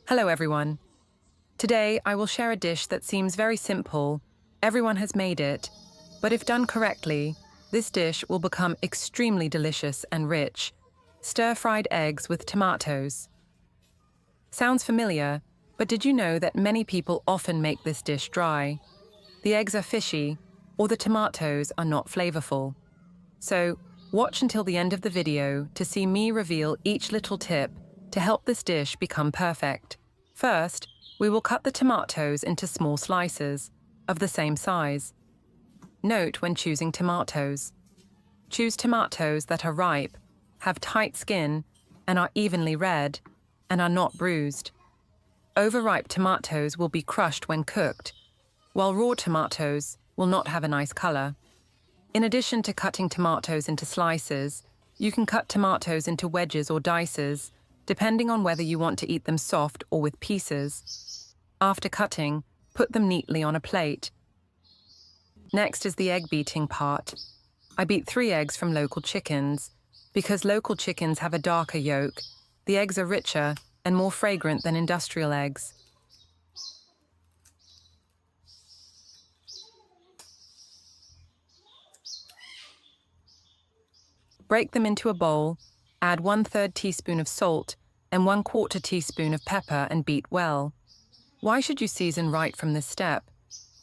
Hello everyone. Today I will share a dish that seems very simple, everyone has made it, but if done correctly, this dish will become extremely delicious and rich. Stir-fried eggs with tomatoes. Sounds familiar, but did you know that many people often make this dish dry? The eggs are fishy, or the tomatoes are not flavorful. So, watch until the end of the video to see me reveal each little tip to help this dish become perfect. First, we will cut the tomatoes into small slices of the same size. Note when choosing tomatoes. Choose tomatoes that are ripe, have tight skin, and are evenly red, and are not bruised. Overripe tomatoes will be crushed when cooked, while raw tomatoes will not have a nice color. In addition to cutting tomatoes into slices, you can cut tomatoes into wedges or dices, depending on whether you want to eat them soft or with pieces. After cutting, put them neatly on a plate. Next is the egg beating part. I beat 3 eggs from local chickens. Because local chickens have a darker yolk, the eggs are richer and more fragrant than industrial eggs. Break them into a bowl, add 1/3 teaspoon of salt and 1/4 teaspoon of pepper and beat well. Why should you season right from this step?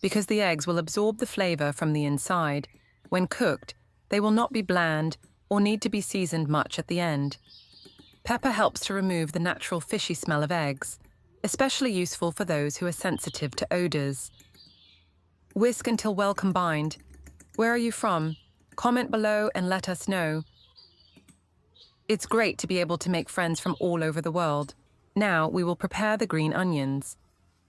Because the eggs will absorb the flavor from the inside. When cooked, they will not be bland or need to be seasoned much at the end. Pepper helps to remove the natural fishy smell of eggs, especially useful for those who are sensitive to odors. Whisk until well combined. Where are you from? Comment below and let us know. It's great to be able to make friends from all over the world. Now we will prepare the green onions.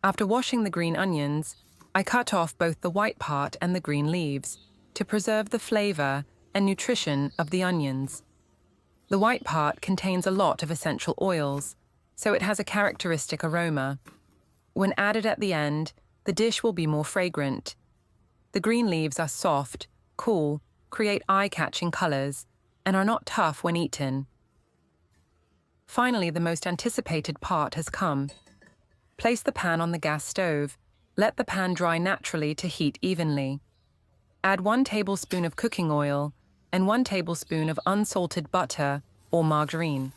After washing the green onions, I cut off both the white part and the green leaves to preserve the flavor and nutrition of the onions. The white part contains a lot of essential oils, so it has a characteristic aroma. When added at the end, the dish will be more fragrant. The green leaves are soft, cool, create eye-catching colors, and are not tough when eaten. Finally, the most anticipated part has come. Place the pan on the gas stove. Let the pan dry naturally to heat evenly. Add 1 tablespoon of cooking oil and 1 tablespoon of unsalted butter or margarine.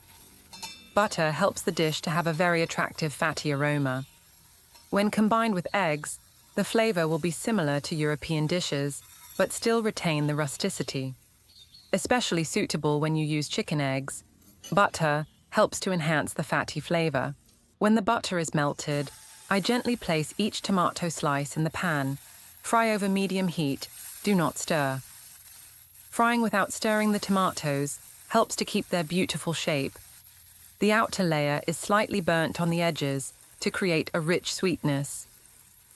Butter helps the dish to have a very attractive fatty aroma. When combined with eggs, the flavor will be similar to European dishes, but still retain the rusticity. Especially suitable when you use chicken eggs, butter helps to enhance the fatty flavor. When the butter is melted, I gently place each tomato slice in the pan. Fry over medium heat, do not stir. Frying without stirring the tomatoes helps to keep their beautiful shape. The outer layer is slightly burnt on the edges to create a rich sweetness.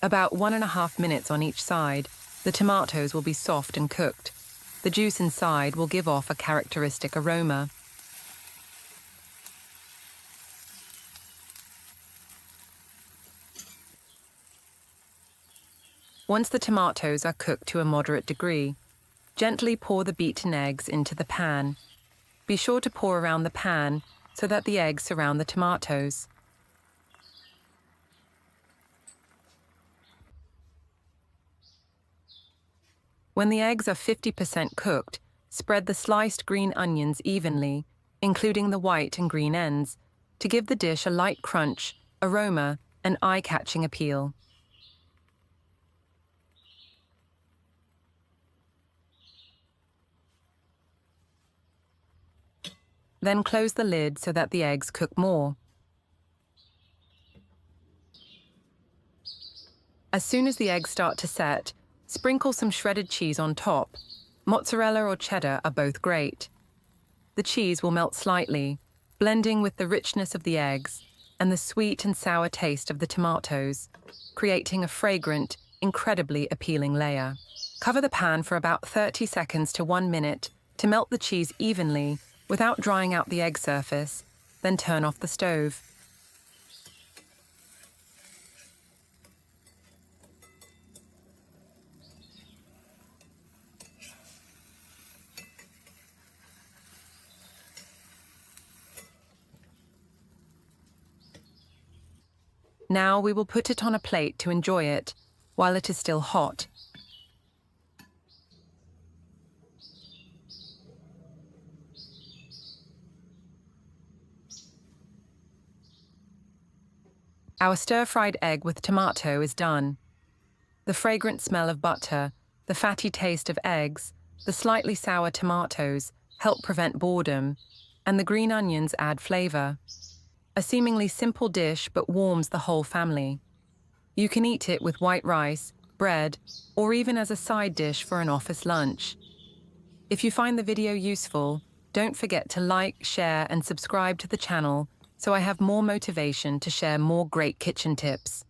About 1.5 minutes on each side, the tomatoes will be soft and cooked. The juice inside will give off a characteristic aroma. Once the tomatoes are cooked to a moderate degree, gently pour the beaten eggs into the pan. Be sure to pour around the pan so that the eggs surround the tomatoes. When the eggs are 50% cooked, spread the sliced green onions evenly, including the white and green ends, to give the dish a light crunch, aroma, and eye-catching appeal. Then close the lid so that the eggs cook more. As soon as the eggs start to set, sprinkle some shredded cheese on top. Mozzarella or cheddar are both great. The cheese will melt slightly, blending with the richness of the eggs and the sweet and sour taste of the tomatoes, creating a fragrant, incredibly appealing layer. Cover the pan for about 30 seconds to 1 minute to melt the cheese evenly without drying out the egg surface, then turn off the stove. Now we will put it on a plate to enjoy it while it is still hot. Our stir-fried egg with tomato is done. The fragrant smell of butter, the fatty taste of eggs, the slightly sour tomatoes help prevent boredom, and the green onions add flavor. A seemingly simple dish but warms the whole family. You can eat it with white rice, bread, or even as a side dish for an office lunch. If you find the video useful, don't forget to like, share, and subscribe to the channel so I have more motivation to share more great kitchen tips.